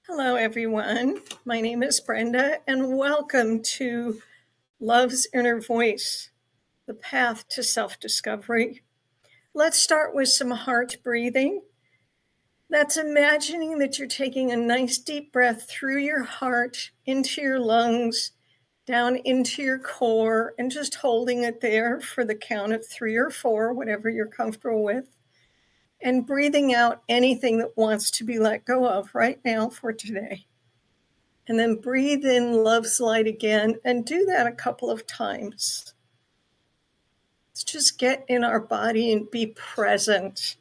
Hello, everyone. My name is Brenda, and welcome to Love's Inner Voice, the path to self-discovery. Let's start with some heart breathing. That's imagining that you're taking a nice deep breath through your heart, into your lungs, down into your core, and just holding it there for the count of 3 or 4, whatever you're comfortable with, and breathing out anything that wants to be let go of right now for today. And then breathe in love's light again and do that a couple of times. Let's just get in our body and be present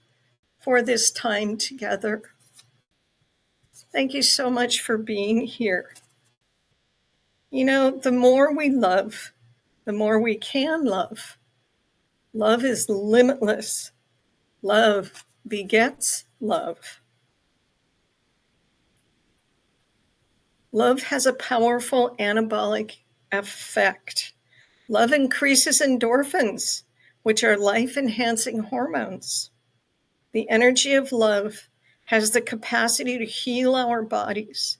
for this time together. Thank you so much for being here. You know, the more we love, the more we can love. Love is limitless. Love begets love. Love has a powerful anabolic effect. Love increases endorphins, which are life-enhancing hormones. The energy of love has the capacity to heal our bodies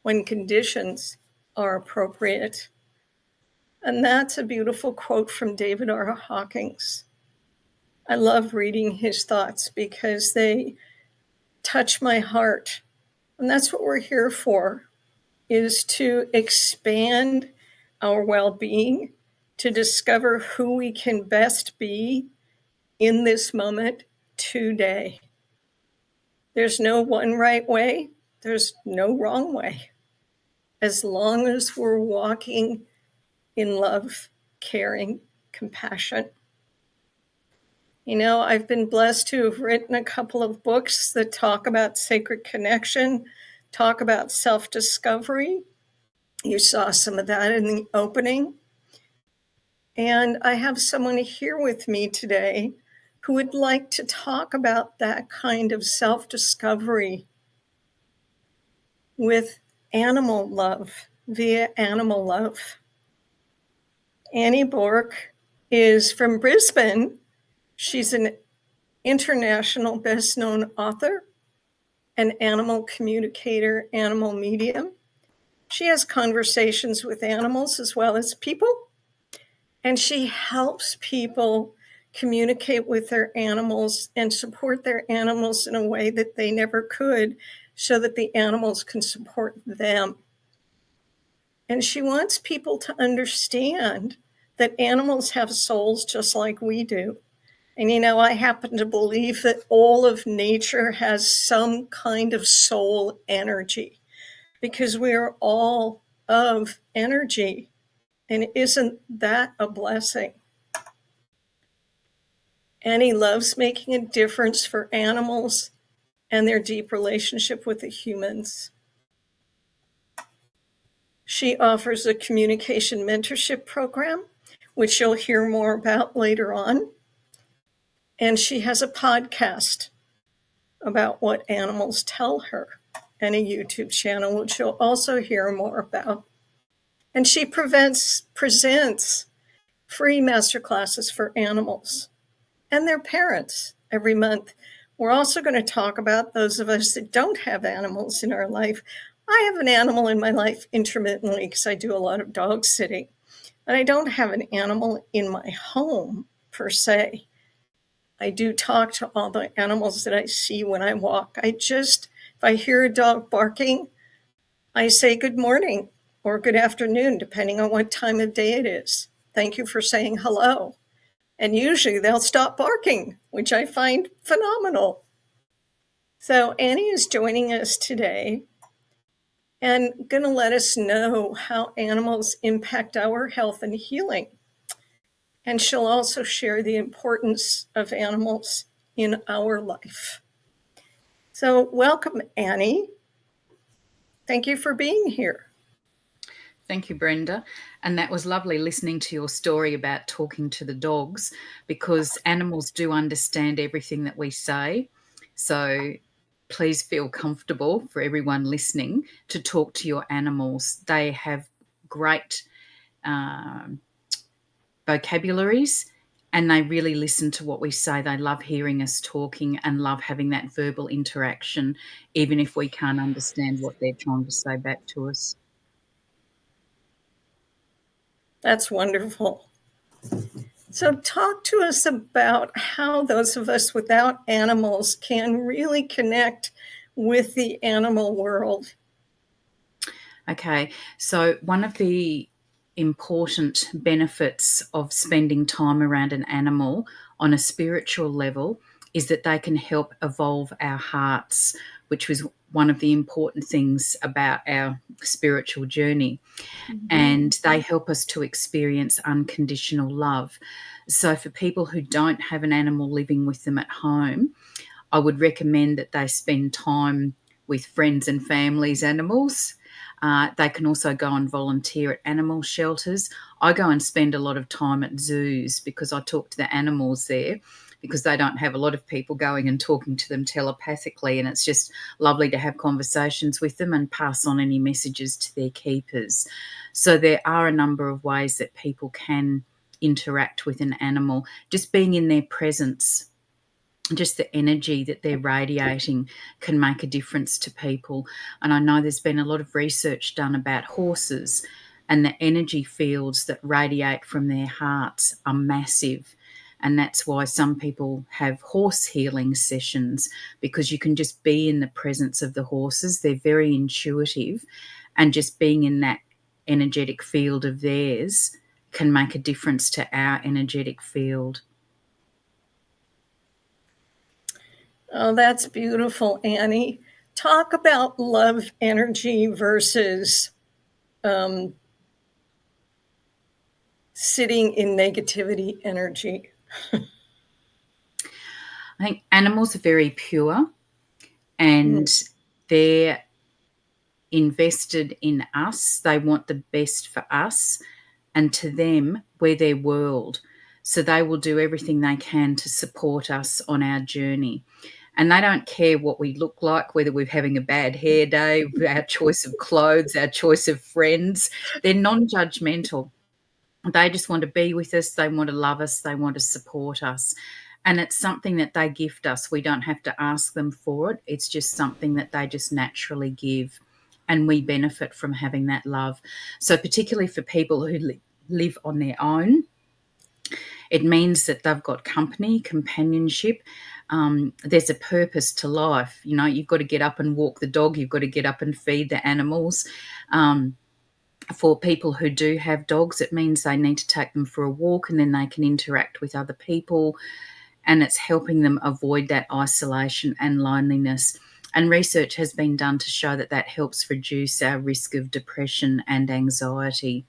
when conditions are appropriate. And that's a beautiful quote from David R. Hawkins. I love reading his thoughts because they touch my heart. And that's what we're here for, is to expand our well-being, to discover who we can best be in this moment today. There's no one right way. There's no wrong way. As long as we're walking in love, caring, compassion. You know, I've been blessed to have written a couple of books that talk about sacred connection, talk about self-discovery. You saw some of that in the opening. And I have someone here with me today who would like to talk about that kind of self-discovery with animal love, via animal love. Annie Bourke is from Brisbane. She's an international best-known author, an animal communicator, animal medium. She has conversations with animals as well as people, and she helps people communicate with their animals and support their animals in a way that they never could, so that the animals can support them. And she wants people to understand that animals have souls just like we do. And you know, I happen to believe that all of nature has some kind of soul energy, because we're all of energy. And isn't that a blessing? Annie loves making a difference for animals and their deep relationship with the humans. She offers a communication mentorship program, which you'll hear more about later on. And she has a podcast about what animals tell her, and a YouTube channel, which you'll also hear more about. And she presents free masterclasses for animals and their parents every month. We're also going to talk about those of us that don't have animals in our life. I have an animal in my life intermittently because I do a lot of dog sitting, but I don't have an animal in my home per se. I do talk to all the animals that I see when I walk. If I hear a dog barking, I say good morning or good afternoon, depending on what time of day it is. Thank you for saying hello. And usually they'll stop barking, which I find phenomenal. So Annie is joining us today and going to let us know how animals impact our health and healing. And she'll also share the importance of animals in our life. So welcome, Annie. Thank you for being here. Thank you, Brenda. And that was lovely listening to your story about talking to the dogs, because animals do understand everything that we say. So please feel comfortable, for everyone listening, to talk to your animals. They have great vocabularies and they really listen to what we say. They love hearing us talking and love having that verbal interaction, even if we can't understand what they're trying to say back to us. That's wonderful. So, talk to us about how those of us without animals can really connect with the animal world. Okay, so one of the important benefits of spending time around an animal on a spiritual level is that they can help evolve our hearts, which was one of the important things about our spiritual journey. And they help us to experience unconditional love. So, for people who don't have an animal living with them at home, I would recommend that they spend time with friends and families' animals. They can also go and volunteer at animal shelters. I go and spend a lot of time at zoos because I talk to the animals there, because they don't have a lot of people going and talking to them telepathically, and it's just lovely to have conversations with them and pass on any messages to their keepers. So there are a number of ways that people can interact with an animal. Just being in their presence, just the energy that they're radiating can make a difference to people. And I know there's been a lot of research done about horses, and the energy fields that radiate from their hearts are massive. And that's why some people have horse healing sessions, because you can just be in the presence of the horses. They're very intuitive, and just being in that energetic field of theirs can make a difference to our energetic field. Oh, that's beautiful, Annie. Talk about love energy versus sitting in negativity energy. I think animals are very pure, and they're invested in us. They want the best for us, and to them, we're their world. So they will do everything they can to support us on our journey. And they don't care what we look like, whether we're having a bad hair day, our choice of clothes, our choice of friends. They're non-judgmental. They just want to be with us. They want to love us. They want to support us. And it's something that they gift us. We don't have to ask them for it. It's just something that they just naturally give. And we benefit from having that love. So particularly for people who live on their own, it means that they've got company, companionship. There's a purpose to life. You know, you've got to get up and walk the dog. You've got to get up and feed the animals. For people who do have dogs, it means they need to take them for a walk, and then they can interact with other people, and it's helping them avoid that isolation and loneliness. And research has been done to show that that helps reduce our risk of depression and anxiety.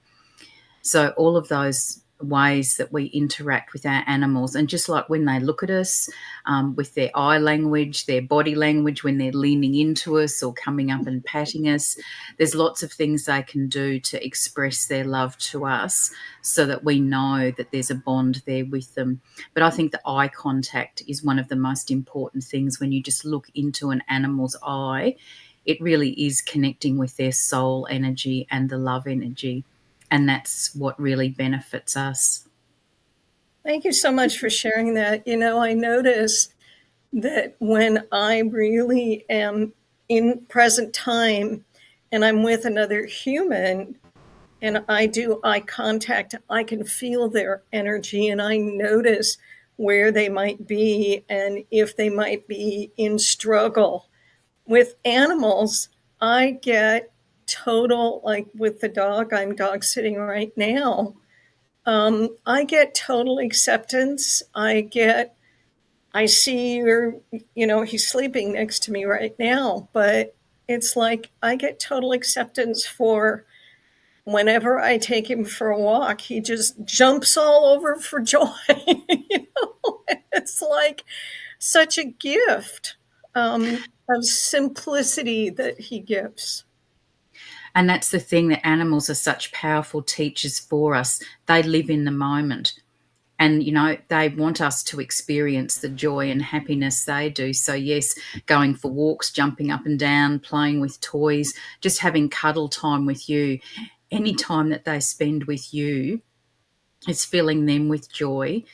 So all of those ways that we interact with our animals, and just like when they look at us, with their eye language, their body language, when they're leaning into us or coming up and patting us, there's lots of things they can do to express their love to us so that we know that there's a bond there with them. But I think the eye contact is one of the most important things. When you just look into an animal's eye, it really is connecting with their soul energy and the love energy. And that's what really benefits us. Thank you so much for sharing that. You know, I notice that when I really am in present time and I'm with another human and I do eye contact, I can feel their energy and I notice where they might be and if they might be in struggle. With animals, I get total, like with the dog, I'm dog sitting right now. I get total acceptance. I see he's sleeping next to me right now, but it's like I get total acceptance for whenever I take him for a walk, he just jumps all over for joy. It's like such a gift of simplicity that he gives. And that's the thing, that animals are such powerful teachers for us. They live in the moment. And, you know, they want us to experience the joy and happiness they do. So, yes, going for walks, jumping up and down, playing with toys, just having cuddle time with you, any time that they spend with you is filling them with joy.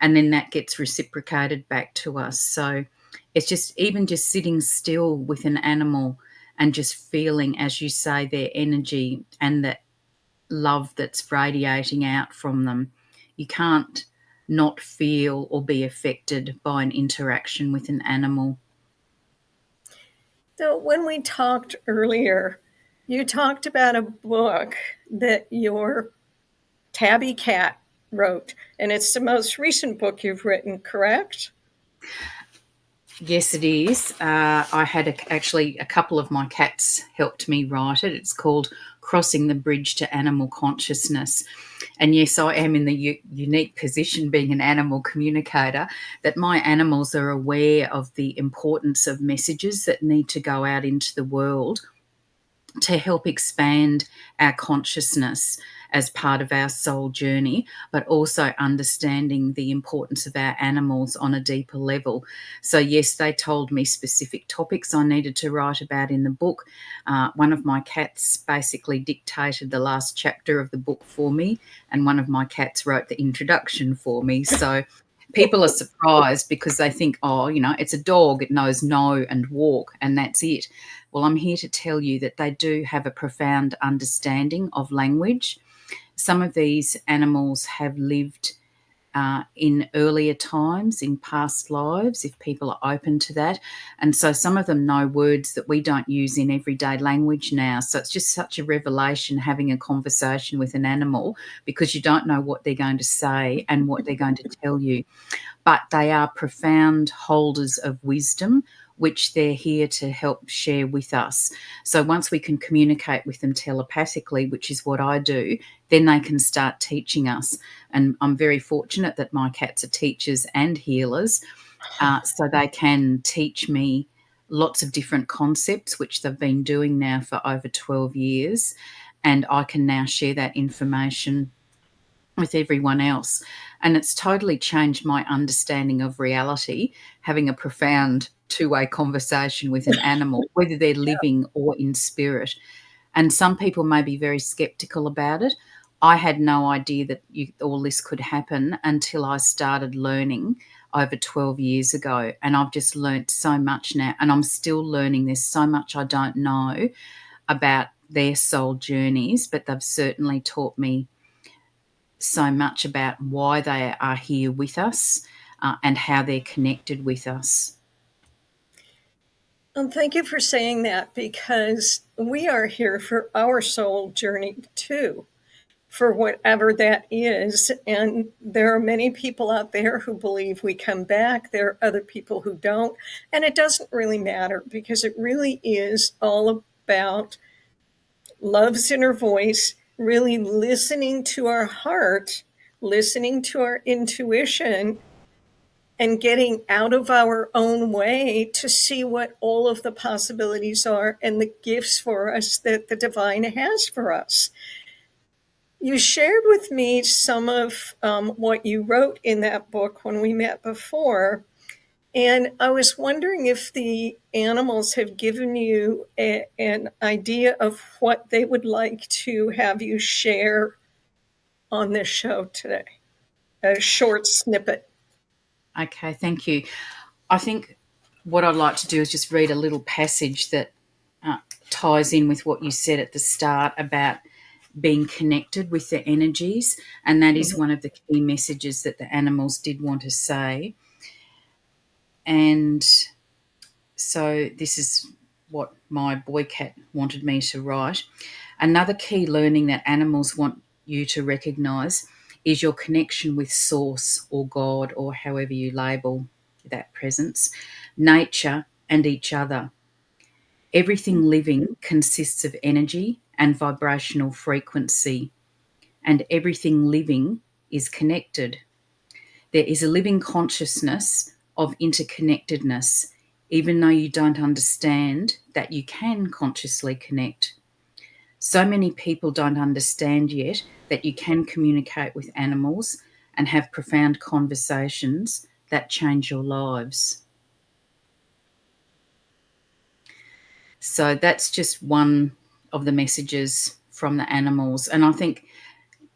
and then that gets reciprocated back to us. So it's just even just sitting still with an animal and just feeling, as you say, their energy and the love that's radiating out from them. You can't not feel or be affected by an interaction with an animal. So when we talked earlier, you talked about a book that your tabby cat wrote, and it's the most recent book you've written, correct? Yes, it is. I had actually a couple of my cats helped me write it. It's called Crossing the Bridge to Animal Consciousness. And yes, I am in the unique position, being an animal communicator, that my animals are aware of the importance of messages that need to go out into the world to help expand our consciousness as part of our soul journey, but also understanding the importance of our animals on a deeper level. So, yes, they told me specific topics I needed to write about in the book. One of my cats basically dictated the last chapter of the book for me, and one of my cats wrote the introduction for me. So, people are surprised because they think, oh, it's a dog, it knows no and walk, and that's it. Well, I'm here to tell you that they do have a profound understanding of language. Some of these animals have lived in earlier times, in past lives, if people are open to that. And so some of them know words that we don't use in everyday language now. So it's just such a revelation having a conversation with an animal, because you don't know what they're going to say and what they're going to tell you. But they are profound holders of wisdom, which they're here to help share with us. So once we can communicate with them telepathically, which is what I do, then they can start teaching us. And I'm very fortunate that my cats are teachers and healers, so they can teach me lots of different concepts, which they've been doing now for over 12 years. And I can now share that information with everyone else. And it's totally changed my understanding of reality, having a profound two-way conversation with an animal, whether they're living or in spirit. And some people may be very skeptical about it. I had no idea that all this could happen until I started learning over 12 years ago. And I've just learnt so much now, and I'm still learning. There's so much I don't know about their soul journeys, but they've certainly taught me so much about why they are here with us, and how they're connected with us. Thank you for saying that, because we are here for our soul journey too, for whatever that is. And there are many people out there who believe we come back. There are other people who don't. And it doesn't really matter, because it really is all about love's inner voice, really listening to our heart, listening to our intuition, and getting out of our own way to see what all of the possibilities are and the gifts for us that the divine has for us. You shared with me some of what you wrote in that book when we met before. And I was wondering if the animals have given you an idea of what they would like to have you share on this show today, a short snippet. Okay, thank you. I think what I'd like to do is just read a little passage that ties in with what you said at the start about being connected with the energies, and that is one of the key messages that the animals did want to say. And so this is what my boy cat wanted me to write. Another key learning that animals want you to recognise is your connection with Source or God, or however you label that presence, nature, and each other. Everything living consists of energy and vibrational frequency, and everything living is connected. There is a living consciousness of interconnectedness, even though you don't understand that you can consciously connect. So many people don't understand yet that you can communicate with animals and have profound conversations that change your lives. So that's just one of the messages from the animals. And I think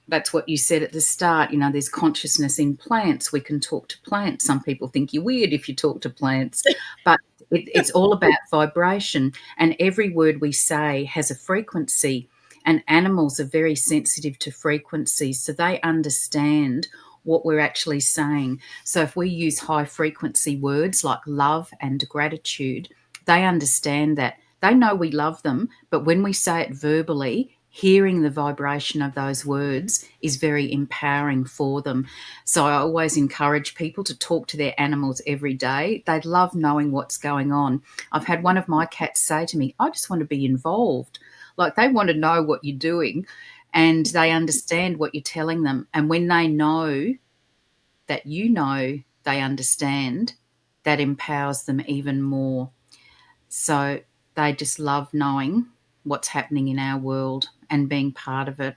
that's what you said at the start. There's consciousness in plants. We can talk to plants. Some people think you're weird if you talk to plants, but it's all about vibration. And every word we say has a frequency, and animals are very sensitive to frequencies, so they understand what we're actually saying. So if we use high frequency words like love and gratitude, they understand that. They know we love them, but when we say it verbally, hearing the vibration of those words is very empowering for them. So I always encourage people to talk to their animals every day. They love knowing what's going on. I've had one of my cats say to me, I just want to be involved. Like, they want to know what you're doing, and they understand what you're telling them. And when they know that they understand, that empowers them even more. So they just love knowing what's happening in our world and being part of it.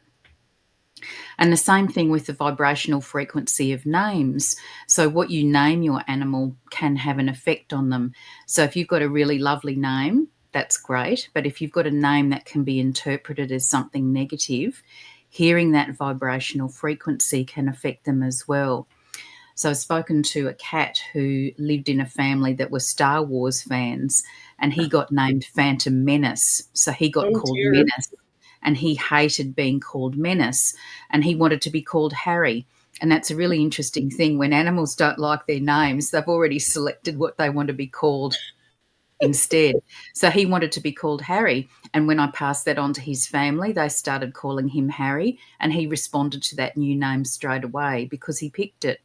And the same thing with the vibrational frequency of names. So what you name your animal can have an effect on them. So if you've got a really lovely name, that's great. But if you've got a name that can be interpreted as something negative, hearing that vibrational frequency can affect them as well. So I've spoken to a cat who lived in a family that were Star Wars fans, and he got named Phantom Menace. So he got Oh called dear. Menace, and he hated being called Menace, and he wanted to be called Harry. And that's a really interesting thing. When animals don't like their names, they've already selected what they want to be called instead. So he wanted to be called Harry. And when I passed that on to his family, they started calling him Harry, and he responded to that new name straight away because he picked it.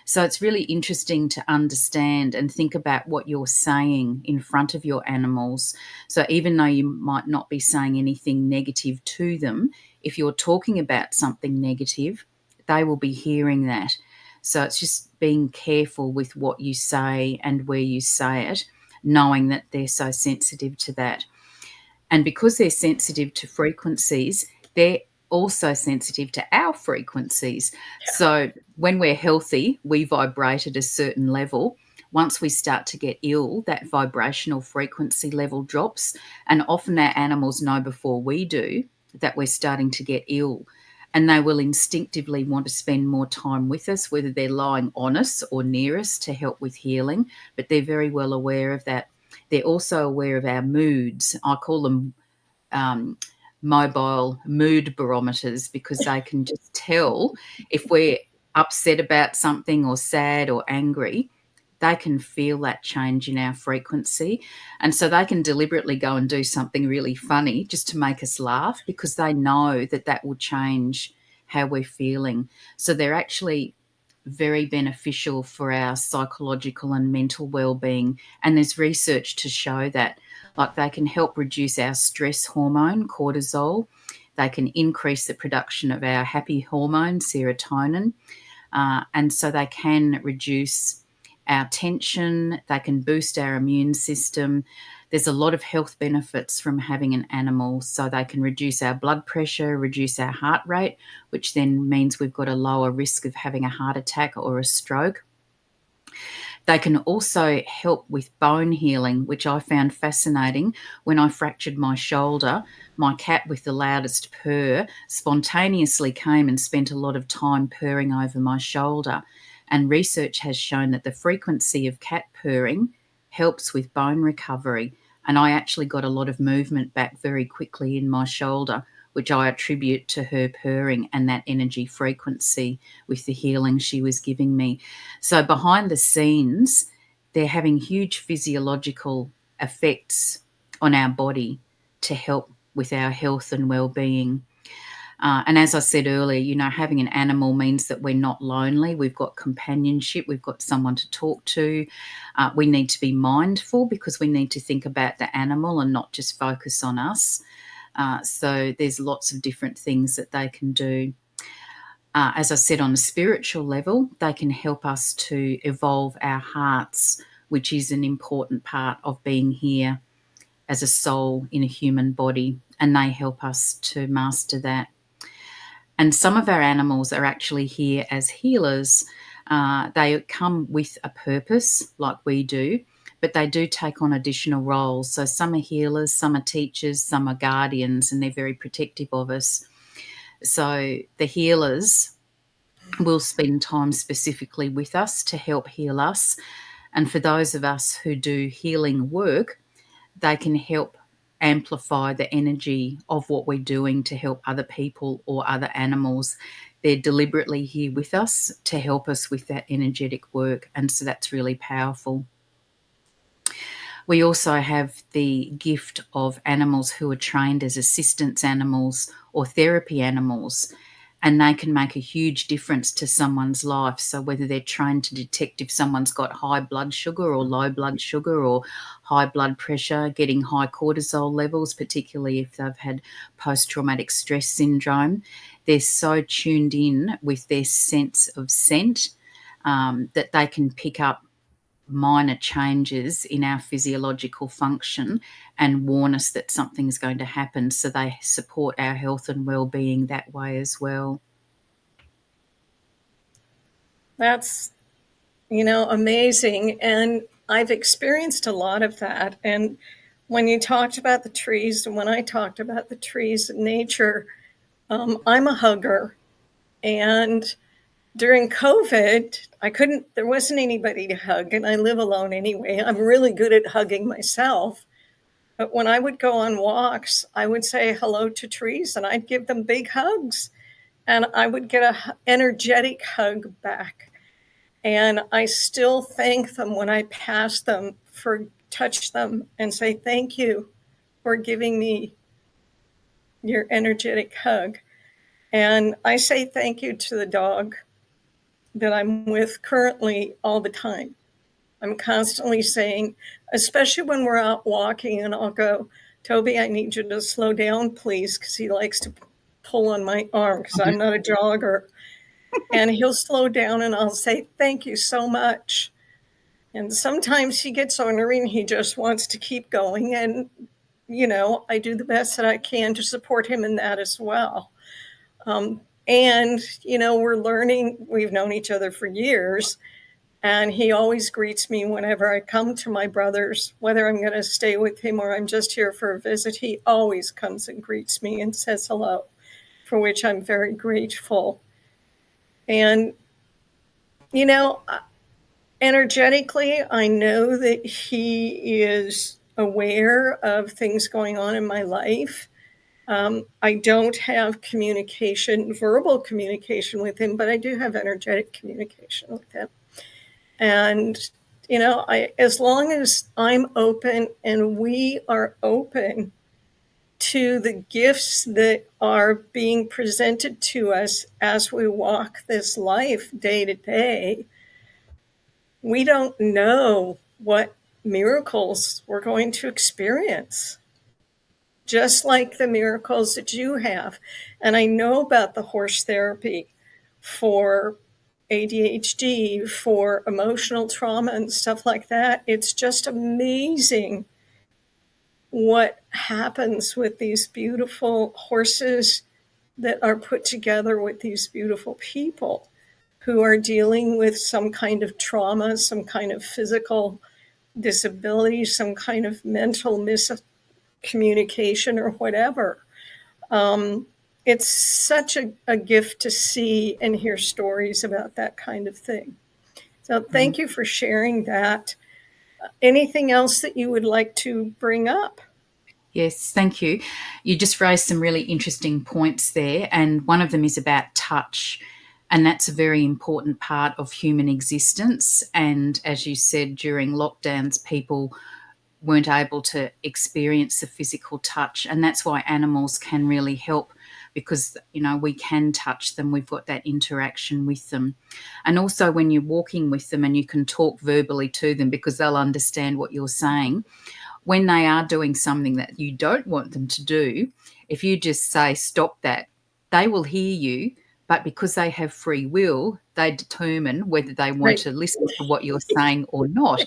So it's really interesting to understand and think about what you're saying in front of your animals. So even though you might not be saying anything negative to them, if you're talking about something negative, they will be hearing that. So it's just being careful with what you say and where you say it, knowing that they're so sensitive to that. And because they're sensitive to frequencies, they're also sensitive to our frequencies. So when we're healthy, we vibrate at a certain level. Once we start to get ill, that vibrational frequency level drops. And often our animals know before we do that we're starting to get ill. And they will instinctively want to spend more time with us, whether they're lying on us or near us to help with healing. But they're very well aware of that. They're also aware of our moods. I call them mobile mood barometers, because they can just tell if we're upset about something or sad or angry. They can feel that change in our frequency. And so they can deliberately go and do something really funny just to make us laugh, because they know that that will change how we're feeling. So they're actually very beneficial for our psychological and mental well-being. And there's research to show that, like, they can help reduce our stress hormone, cortisol. They can increase the production of our happy hormone, serotonin. And so they can reduce our tension. They can boost our immune system. There's a lot of health benefits from having an animal. So they can reduce our blood pressure, reduce our heart rate, which then means we've got a lower risk of having a heart attack or a stroke. They can also help with bone healing, which I found fascinating. When I fractured my shoulder, my cat with the loudest purr spontaneously came and spent a lot of time purring over my shoulder. And research has shown that the frequency of cat purring helps with bone recovery. And I actually got a lot of movement back very quickly in my shoulder, which I attribute to her purring and that energy frequency with the healing she was giving me. So behind the scenes, they're having huge physiological effects on our body to help with our health and well-being. And as I said earlier, having an animal means that we're not lonely. We've got companionship. We've got someone to talk to. We need to be mindful, because we need to think about the animal and not just focus on us. So there's lots of different things that they can do. As I said, on a spiritual level, they can help us to evolve our hearts, which is an important part of being here as a soul in a human body, and they help us to master that. And some of our animals are actually here as healers. They come with a purpose, like we do, but they do take on additional roles. So some are healers, some are teachers, some are guardians, and they're very protective of us. So the healers will spend time specifically with us to help heal us. And for those of us who do healing work, they can help amplify the energy of what we're doing to help other people or other animals. They're deliberately here with us to help us with that energetic work. And so that's really powerful. We also have the gift of animals who are trained as assistance animals or therapy animals, and they can make a huge difference to someone's life. So whether they're trained to detect if someone's got high blood sugar or low blood sugar or high blood pressure, getting high cortisol levels, particularly if they've had post-traumatic stress syndrome, they're so tuned in with their sense of scent that they can pick up minor changes in our physiological function and warn us that something's going to happen. So they support our health and well-being that way as well. That's, amazing. And I've experienced a lot of that. And when you talked about the trees and when I talked about the trees and nature, I'm a hugger. And during COVID, there wasn't anybody to hug, and I live alone anyway. I'm really good at hugging myself. But when I would go on walks, I would say hello to trees and I'd give them big hugs. And I would get an energetic hug back. And I still thank them when I pass them, for touch them and say thank you for giving me your energetic hug. And I say thank you to the dog that I'm with currently all the time. I'm constantly saying, especially when we're out walking, and I'll go, Toby, I need you to slow down, please, because he likes to pull on my arm because I'm not a jogger. And he'll slow down and I'll say, thank you so much. And sometimes he gets ornery and he just wants to keep going. And, I do the best that I can to support him in that as well. And, we're learning, we've known each other for years. And he always greets me whenever I come to my brother's, whether I'm going to stay with him or I'm just here for a visit. He always comes and greets me and says hello, for which I'm very grateful. And, energetically, I know that he is aware of things going on in my life. I don't have verbal communication with him, but I do have energetic communication with him. And, as long as I'm open and we are open to the gifts that are being presented to us as we walk this life day to day, we don't know what miracles we're going to experience, just like the miracles that you have. And I know about the horse therapy for ADHD, for emotional trauma and stuff like that. It's just amazing what happens with these beautiful horses that are put together with these beautiful people who are dealing with some kind of trauma, some kind of physical disability, some kind of mental miscommunication or whatever. It's such a gift to see and hear stories about that kind of thing. So thank you for sharing that. Anything else that you would like to bring up? Yes, thank you. You just raised some really interesting points there, and one of them is about touch, and that's a very important part of human existence. And as you said, during lockdowns, people weren't able to experience the physical touch, and that's why animals can really help, because we can touch them, we've got that interaction with them. And also when you're walking with them and you can talk verbally to them, because they'll understand what you're saying, when they are doing something that you don't want them to do, if you just say stop that, they will hear you, but because they have free will, they determine whether they want to listen to what you're saying or not.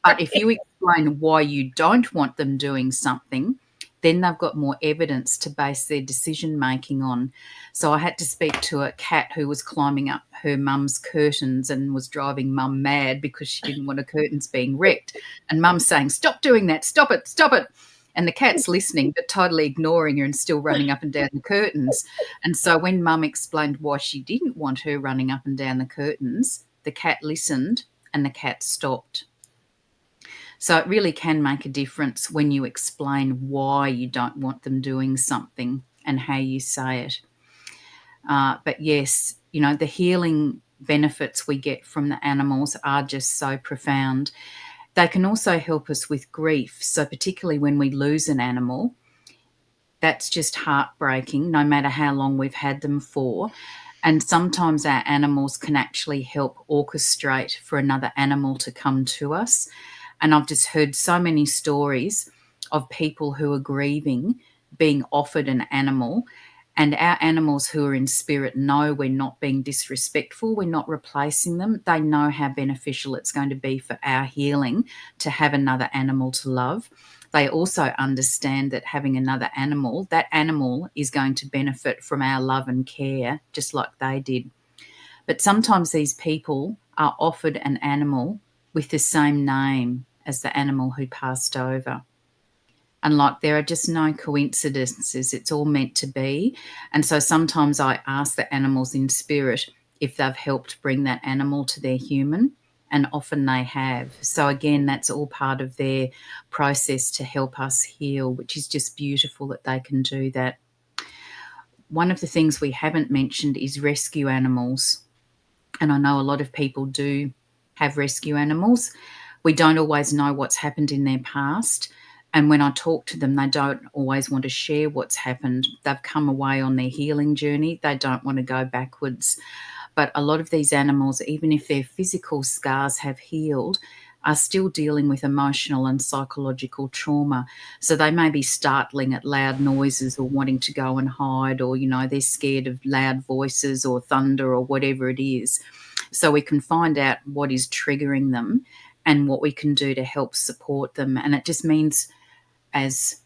But if you explain why you don't want them doing something, then they've got more evidence to base their decision making on. So I had to speak to a cat who was climbing up her mum's curtains and was driving mum mad because she didn't want her curtains being wrecked. And mum's saying, stop doing that, stop it, stop it. And the cat's listening, but totally ignoring her and still running up and down the curtains. And so when Mum explained why she didn't want her running up and down the curtains, the cat listened and the cat stopped. So it really can make a difference when you explain why you don't want them doing something and how you say it. But yes, the healing benefits we get from the animals are just so profound. They can also help us with grief. So particularly when we lose an animal, that's just heartbreaking, no matter how long we've had them for. And sometimes our animals can actually help orchestrate for another animal to come to us. And I've just heard so many stories of people who are grieving being offered an animal, and our animals who are in spirit know we're not being disrespectful, we're not replacing them. They know how beneficial it's going to be for our healing to have another animal to love. They also understand that having another animal, that animal is going to benefit from our love and care, just like they did. But sometimes these people are offered an animal with the same name as the animal who passed over. And like, there are just no coincidences. It's all meant to be. And so sometimes I ask the animals in spirit if they've helped bring that animal to their human, and often they have. So again, that's all part of their process to help us heal, which is just beautiful that they can do that. One of the things we haven't mentioned is rescue animals. And I know a lot of people do have rescue animals. We don't always know what's happened in their past. And when I talk to them, they don't always want to share what's happened. They've come away on their healing journey. They don't want to go backwards. But a lot of these animals, even if their physical scars have healed, are still dealing with emotional and psychological trauma. So they may be startling at loud noises or wanting to go and hide, or, they're scared of loud voices or thunder or whatever it is. So we can find out what is triggering them and what we can do to help support them. And it just means, as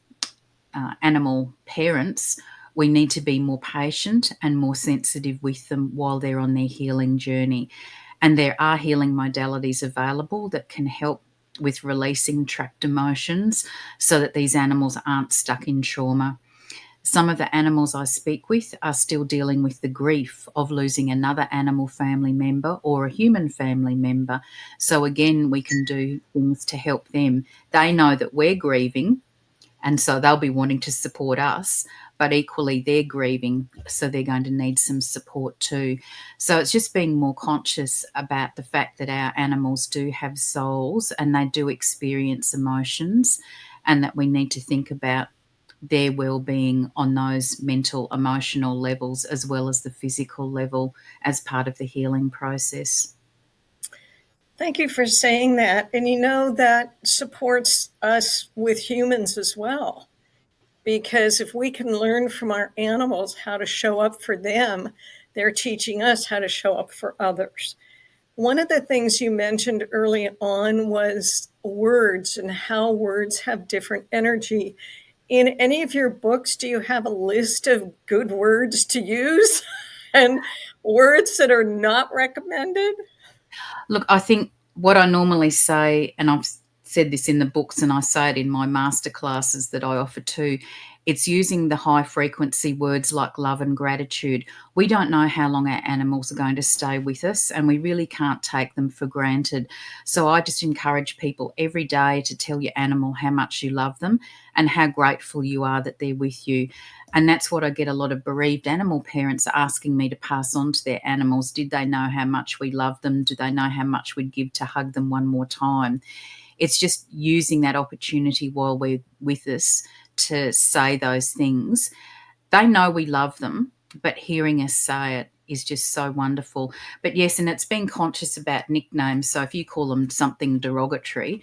animal parents, we need to be more patient and more sensitive with them while they're on their healing journey. And there are healing modalities available that can help with releasing trapped emotions so that these animals aren't stuck in trauma. Some of the animals I speak with are still dealing with the grief of losing another animal family member or a human family member. So again, we can do things to help them. They know that we're grieving, and so they'll be wanting to support us, but equally they're grieving, so they're going to need some support too. So it's just being more conscious about the fact that our animals do have souls and they do experience emotions, and that we need to think about their well-being on those mental, emotional levels as well as the physical level as part of the healing process. Thank you for saying that. And that supports us with humans as well. Because if we can learn from our animals how to show up for them, they're teaching us how to show up for others. One of the things you mentioned early on was words and how words have different energy. In any of your books, do you have a list of good words to use and words that are not recommended? Look, I think what I normally say, and I've said this in the books and I say it in my master classes that I offer too, it's using the high frequency words like love and gratitude. We don't know how long our animals are going to stay with us, and we really can't take them for granted. So I just encourage people every day to tell your animal how much you love them and how grateful you are that they're with you. And that's what I get a lot of bereaved animal parents asking me to pass on to their animals. Did they know how much we love them? Do they know how much we'd give to hug them one more time? It's just using that opportunity while we're with us to say those things. They know we love them, but hearing us say it is just so wonderful. But yes, and it's being conscious about nicknames. So if you call them something derogatory,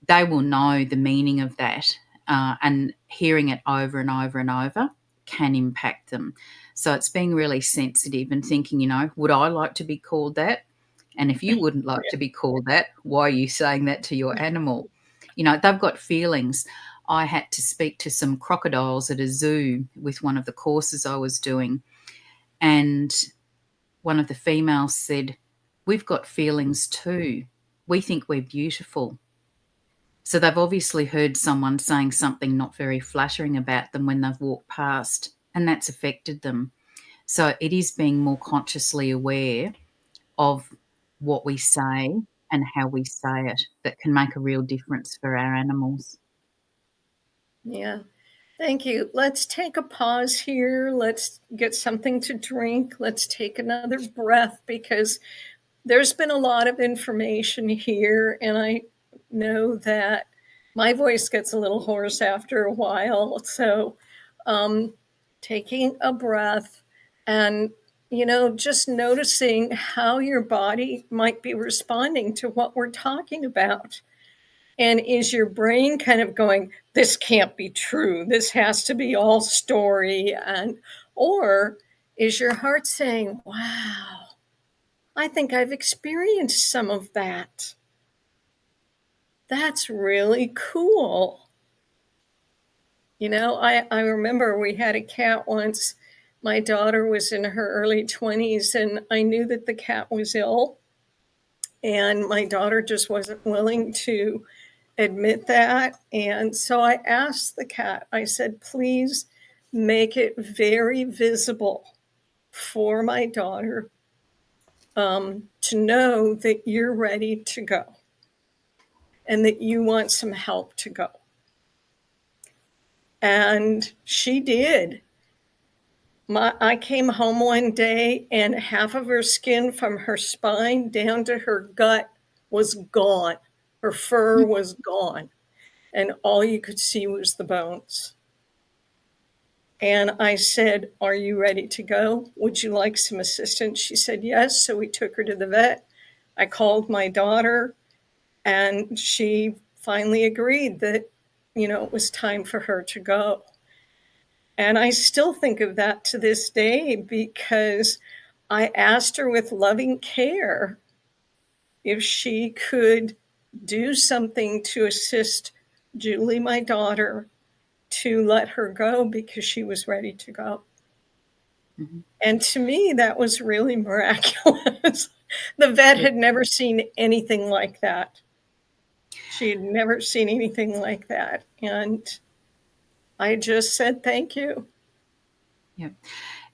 they will know the meaning of that, and hearing it over and over and over can impact them. So it's being really sensitive and thinking, would I like to be called that? And if you wouldn't like to be called that, why are you saying that to your animal? They've got feelings. I had to speak to some crocodiles at a zoo with one of the courses I was doing, and one of the females said, "We've got feelings too. We think we're beautiful." So they've obviously heard someone saying something not very flattering about them when they've walked past, and that's affected them. So it is being more consciously aware of what we say and how we say it that can make a real difference for our animals. Yeah. Thank you. Let's take a pause here. Let's get something to drink. Let's take another breath because there's been a lot of information here, and I know that my voice gets a little hoarse after a while. So, um, taking a breath and, just noticing how your body might be responding to what we're talking about. And is your brain kind of going, this can't be true. This has to be all story. Or is your heart saying, wow, I think I've experienced some of that. That's really cool. I remember we had a cat once. My daughter was in her early 20s, and I knew that the cat was ill. And my daughter just wasn't willing to admit that. And so I asked the cat, I said, please make it very visible for my daughter to know that you're ready to go and that you want some help to go. And she did. I came home one day and half of her skin from her spine down to her gut was gone. Her fur was gone. And all you could see was the bones. And I said, are you ready to go? Would you like some assistance? She said, yes. So we took her to the vet. I called my daughter, and she finally agreed that, it was time for her to go. And I still think of that to this day because I asked her with loving care if she could do something to assist Julie, my daughter, to let her go because she was ready to go. Mm-hmm. And to me, that was really miraculous. The vet had never seen anything like that. She had never seen anything like that. And I just said, thank you. Yeah.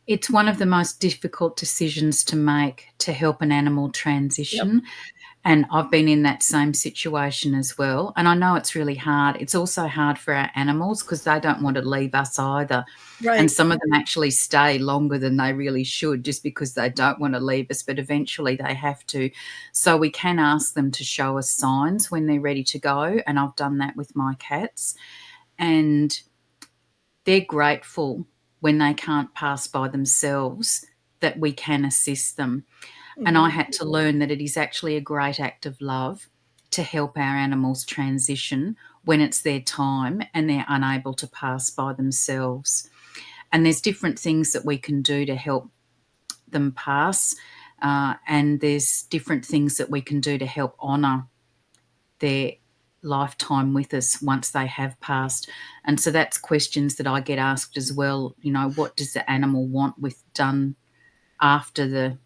It's one of the most difficult decisions to make to help an animal transition. Yep. And I've been in that same situation as well. And I know it's really hard. It's also hard for our animals because they don't want to leave us either. Right. And some of them actually stay longer than they really should just because they don't want to leave us, but eventually they have to. So we can ask them to show us signs when they're ready to go. And I've done that with my cats. And they're grateful when they can't pass by themselves that we can assist them. Mm-hmm. And I had to learn that it is actually a great act of love to help our animals transition when it's their time and they're unable to pass by themselves. And there's different things that we can do to help them pass, and there's different things that we can do to help honour their lifetime with us once they have passed. And so that's questions that I get asked as well. What does the animal want with done after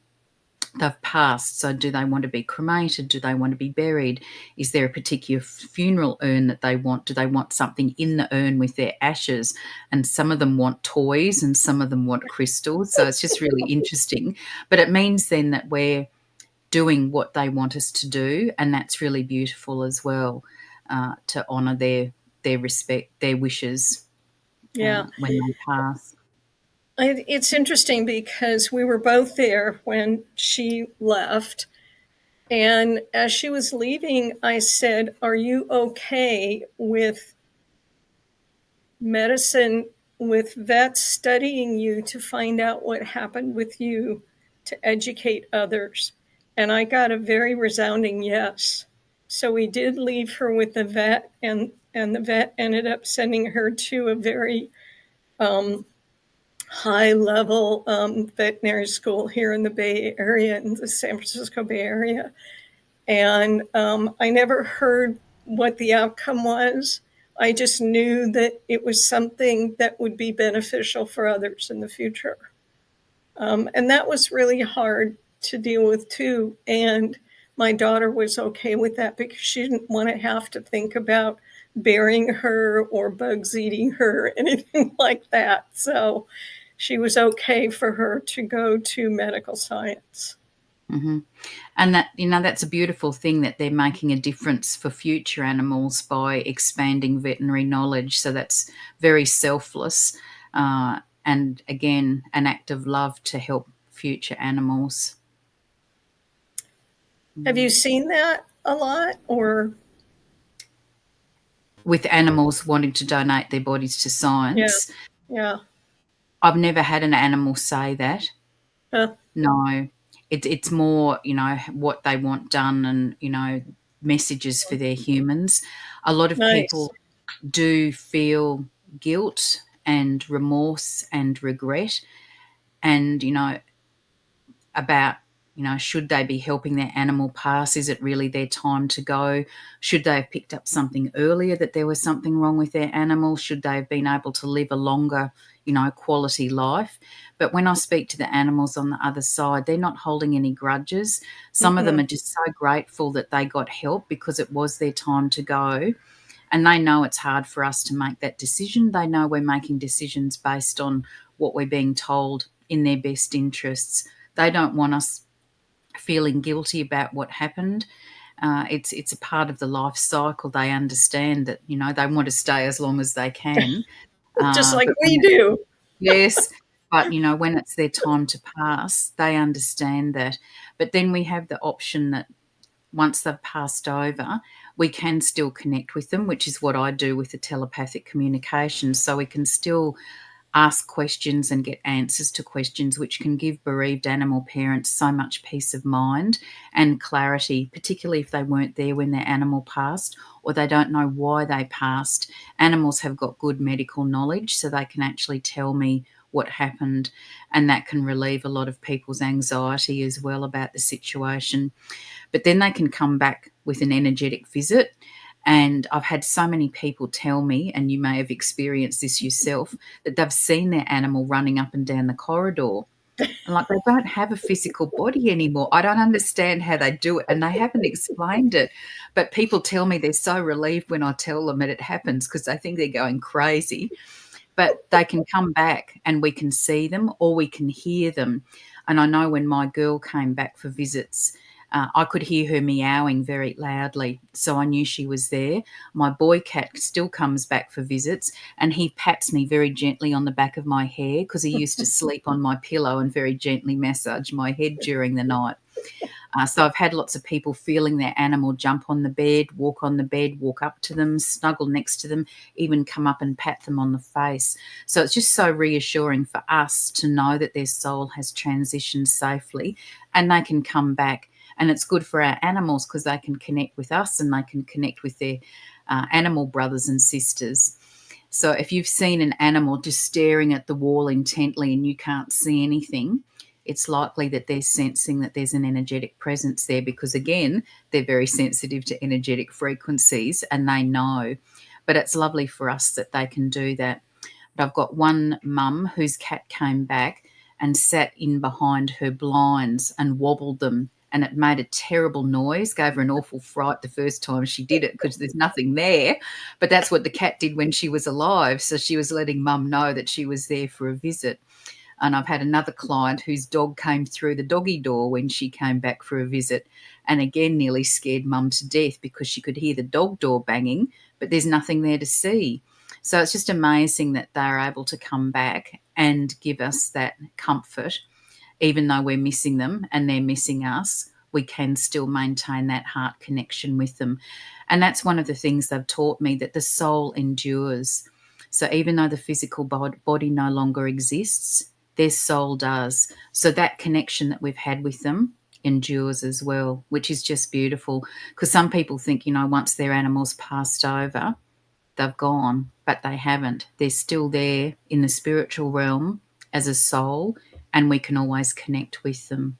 they've passed? So do they want to be cremated? Do they want to be buried? Is there a particular funeral urn that they want? Do they want something in the urn with their ashes? And some of them want toys and some of them want crystals. So it's just really interesting. But it means then that we're doing what they want us to do, and that's really beautiful as well, to honour their respect, their wishes, when they pass. It's interesting because we were both there when she left, and as she was leaving, I said, are you okay with medicine, with vets studying you to find out what happened with you, to educate others? And I got a very resounding yes. So we did leave her with the vet, and the vet ended up sending her to a very high-level veterinary school here in the Bay Area, in the San Francisco Bay Area. And I never heard what the outcome was. I just knew that it was something that would be beneficial for others in the future. And that was really hard to deal with too. And my daughter was okay with that because she didn't want to have to think about burying her or bugs eating her or anything like that. So she was okay for her to go to medical science. Mm-hmm. And that, that's a beautiful thing that they're making a difference for future animals by expanding veterinary knowledge. So that's very selfless, and again, an act of love to help future animals. Have you seen that a lot, or? With animals wanting to donate their bodies to Yeah, science, yeah. I've never had an animal say that. Huh. No, it's more, what they want done, and messages for their humans. A lot of Nice. people do feel guilt and remorse and regret, and about, should they be helping their animal pass? Is it really their time to go? Should they have picked up something earlier, that there was something wrong with their animal? Should they have been able to live a longer, quality life? But when I speak to the animals on the other side, they're not holding any grudges. Some of them Mm-mm. are just so grateful that they got help because it was their time to go. And they know it's hard for us to make that decision. They know we're making decisions based on what we're being told in their best interests. They don't want us feeling guilty about what happened. It's a part of the life cycle. They understand that, they want to stay as long as they can. Just like But we do. yes, but when it's their time to pass, they understand that. But then we have the option that once they've passed over, we can still connect with them, which is what I do with the telepathic communication. So we can still ask questions and get answers to questions, which can give bereaved animal parents so much peace of mind and clarity, particularly if they weren't there when their animal passed or they don't know why they passed. Animals have got good medical knowledge, so they can actually tell me what happened, and that can relieve a lot of people's anxiety as well about the situation. But then they can come back with an energetic visit. And I've had so many people tell me, and you may have experienced this yourself, that they've seen their animal running up and down the corridor. And like, they don't have a physical body anymore. I don't understand how they do it, and they haven't explained it. But people tell me they're so relieved when I tell them that it happens because they think they're going crazy. But they can come back and we can see them or we can hear them. And I know when my girl came back for visits, I could hear her meowing very loudly, so I knew she was there. My boy cat still comes back for visits, and he pats me very gently on the back of my hair because he used to sleep on my pillow and very gently massage my head during the night. So I've had lots of people feeling their animal jump on the bed, walk up to them, snuggle next to them, even come up and pat them on the face. So it's just so reassuring for us to know that their soul has transitioned safely and they can come back. And it's good for our animals because they can connect with us and they can connect with their animal brothers and sisters. So if you've seen an animal just staring at the wall intently and you can't see anything, it's likely that they're sensing that there's an energetic presence there because, again, they're very sensitive to energetic frequencies and they know. But it's lovely for us that they can do that. But I've got one mum whose cat came back and sat in behind her blinds and wobbled them, and it made a terrible noise, gave her an awful fright the first time she did it because there's nothing there. But that's what the cat did when she was alive. So she was letting mum know that she was there for a visit. And I've had another client whose dog came through the doggy door when she came back for a visit and again nearly scared mum to death because she could hear the dog door banging, but there's nothing there to see. So it's just amazing that they're able to come back and give us that comfort. Even though we're missing them and they're missing us, we can still maintain that heart connection with them. And that's one of the things they've taught me, that the soul endures. So even though the physical body no longer exists, their soul does. So that connection that we've had with them endures as well, which is just beautiful. Because some people think, once their animal's passed over, they've gone, but they haven't. They're still there in the spiritual realm as a soul, and we can always connect with them.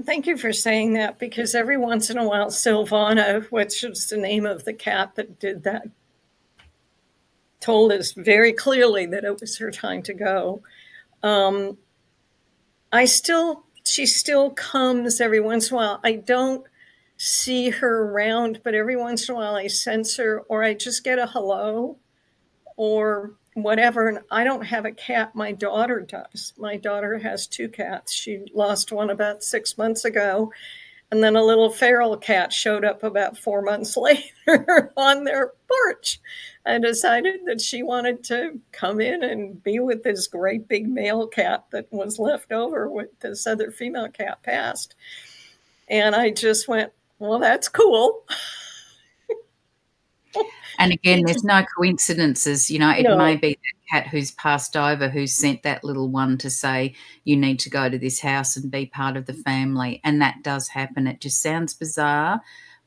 Thank you for saying that, because every once in a while, Silvana, which is the name of the cat that did that, told us very clearly that it was her time to go. I still she still comes every once in a while. I don't see her around, but every once in a while I sense her, or I just get a hello or whatever. And I don't have a cat. My daughter does. My daughter has 2 cats. She lost one about 6 months ago. And then a little feral cat showed up about 4 months later on their porch. I decided that she wanted to come in and be with this great big male cat that was left over when this other female cat passed. And I just went, well, that's cool. And again, there's no coincidences, it may No. be that cat who's passed over who sent that little one to say, "You need to go to this house and be part of the family," and that does happen. It just sounds bizarre,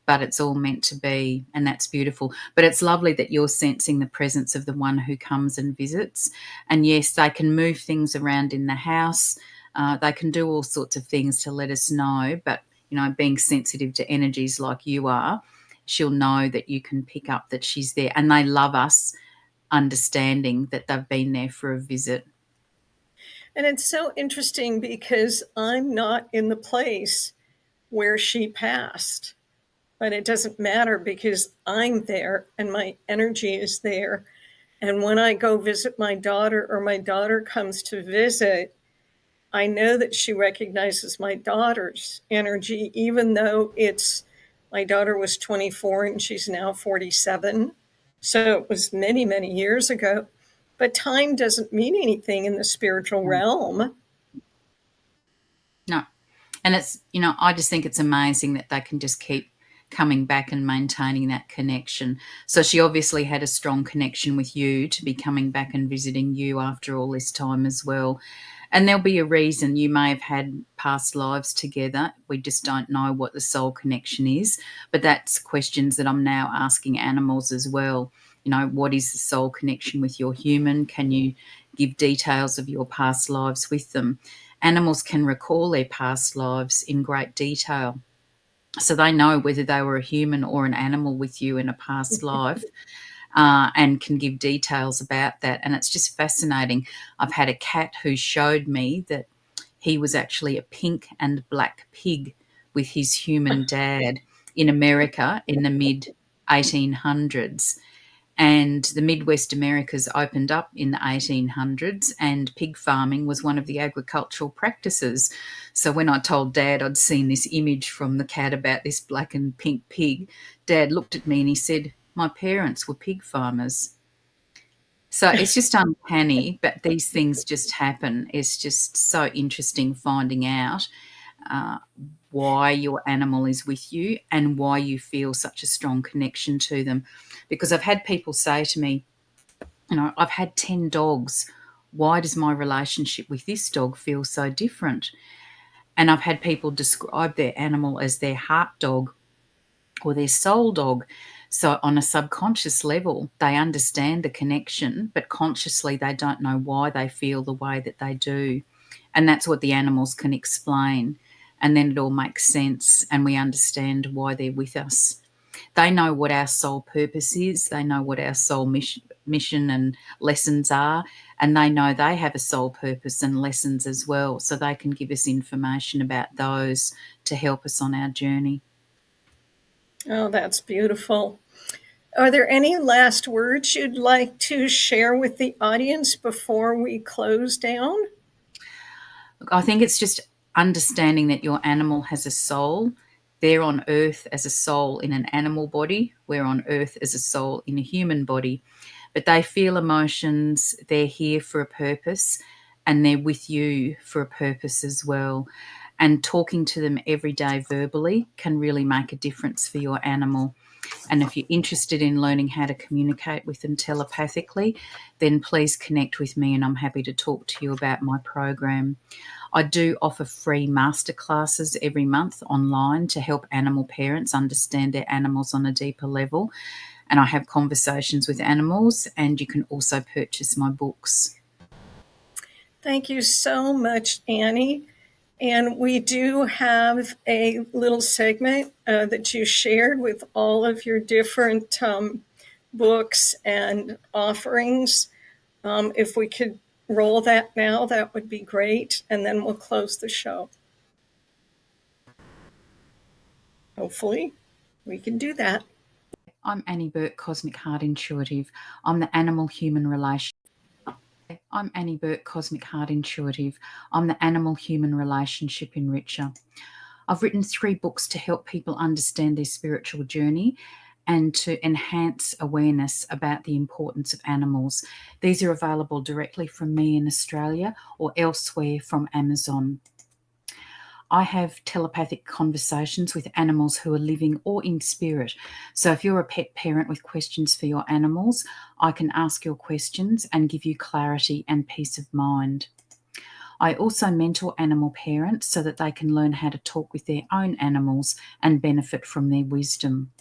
but it's all meant to be, and that's beautiful. But it's lovely that you're sensing the presence of the one who comes and visits. And yes, they can move things around in the house. They can do all sorts of things to let us know, but, being sensitive to energies like you are, she'll know that you can pick up that she's there, and they love us understanding that they've been there for a visit. And it's so interesting because I'm not in the place where she passed, but it doesn't matter because I'm there and my energy is there. And when I go visit my daughter or my daughter comes to visit, I know that she recognizes my daughter's energy, even though my daughter was 24 and she's now 47. So it was many, many years ago. But time doesn't mean anything in the spiritual Mm. realm. No. And it's, I just think it's amazing that they can just keep coming back and maintaining that connection. So she obviously had a strong connection with you to be coming back and visiting you after all this time as well. And there'll be a reason. You may have had past lives together. We just don't know what the soul connection is. But that's questions that I'm now asking animals as well. What is the soul connection with your human? Can you give details of your past lives with them? Animals can recall their past lives in great detail. So they know whether they were a human or an animal with you in a past life. And can give details about that. And it's just fascinating. I've had a cat who showed me that he was actually a pink and black pig with his human dad in America in the mid 1800s. And the Midwest Americas opened up in the 1800s, and pig farming was one of the agricultural practices. So when I told Dad I'd seen this image from the cat about this black and pink pig, Dad looked at me and he said, "My parents were pig farmers." So it's just uncanny, but these things just happen. It's just so interesting finding out uh, why your animal is with you and why you feel such a strong connection to them. Because I've had people say to me, I've had 10 dogs. Why does my relationship with this dog feel so different? And I've had people describe their animal as their heart dog or their soul dog. So on a subconscious level, they understand the connection, but consciously they don't know why they feel the way that they do. And that's what the animals can explain. And then it all makes sense and we understand why they're with us. They know what our soul purpose is. They know what our soul mission and lessons are. And they know they have a soul purpose and lessons as well. So they can give us information about those to help us on our journey. Oh, that's beautiful. Are there any last words you'd like to share with the audience before we close down? I think it's just understanding that your animal has a soul. They're on earth as a soul in an animal body. We're on earth as a soul in a human body. But they feel emotions. They're here for a purpose and they're with you for a purpose as well. And talking to them every day verbally can really make a difference for your animal. And if you're interested in learning how to communicate with them telepathically, then please connect with me and I'm happy to talk to you about my program. I do offer free masterclasses every month online to help animal parents understand their animals on a deeper level. And I have conversations with animals, and you can also purchase my books. Thank you so much, Annie. And we do have a little segment that you shared with all of your different books and offerings. If we could roll that now, that would be great. And then we'll close the show. Hopefully, we can do that. I'm Annie Bourke, Cosmic Heart Intuitive. I'm the animal-human relation. I'm Annie Bourke, Cosmic Heart Intuitive. I'm the animal-human relationship enricher. I've written 3 books to help people understand their spiritual journey and to enhance awareness about the importance of animals. These are available directly from me in Australia or elsewhere from Amazon. I have telepathic conversations with animals who are living or in spirit. So if you're a pet parent with questions for your animals, I can ask your questions and give you clarity and peace of mind. I also mentor animal parents so that they can learn how to talk with their own animals and benefit from their wisdom.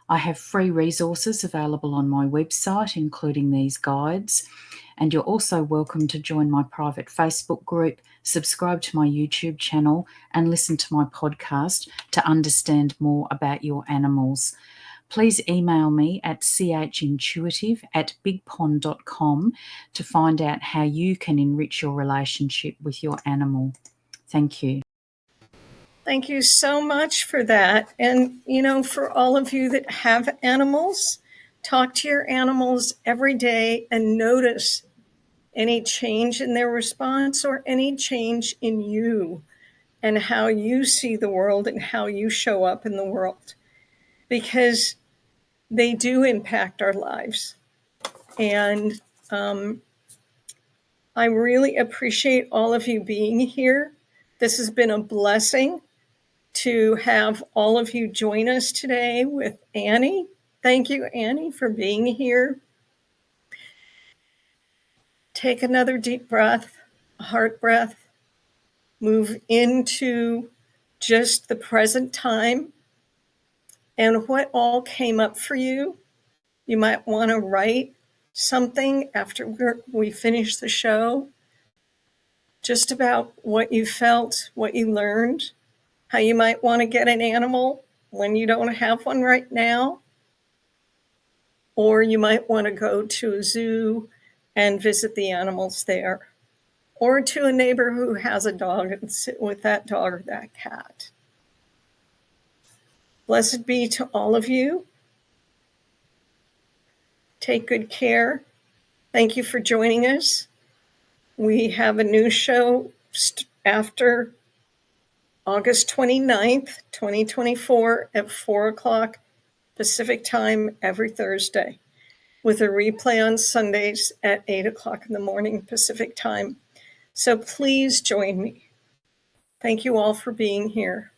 I have free resources available on my website, including these guides. And you're also welcome to join my private Facebook group, subscribe to my YouTube channel, and listen to my podcast to understand more about your animals. Please email me at chintuitive@bigpond.com to find out how you can enrich your relationship with your animal. Thank you. Thank you so much for that. And, for all of you that have animals, talk to your animals every day and notice any change in their response or any change in you and how you see the world and how you show up in the world, because they do impact our lives. And I really appreciate all of you being here. This has been a blessing to have all of you join us today with Annie. Thank you, Annie, for being here. Take another deep breath, a heart breath. Move into just the present time and what all came up for you. You might want to write something after we finish the show, just about what you felt, what you learned, how you might want to get an animal when you don't have one right now. Or you might want to go to a zoo and visit the animals there. Or to a neighbor who has a dog and sit with that dog or that cat. Blessed be to all of you. Take good care. Thank you for joining us. We have a new show after August 29th, 2024 at 4 o'clock Pacific time every Thursday, with a replay on Sundays at 8 o'clock in the morning Pacific time. So please join me. Thank you all for being here.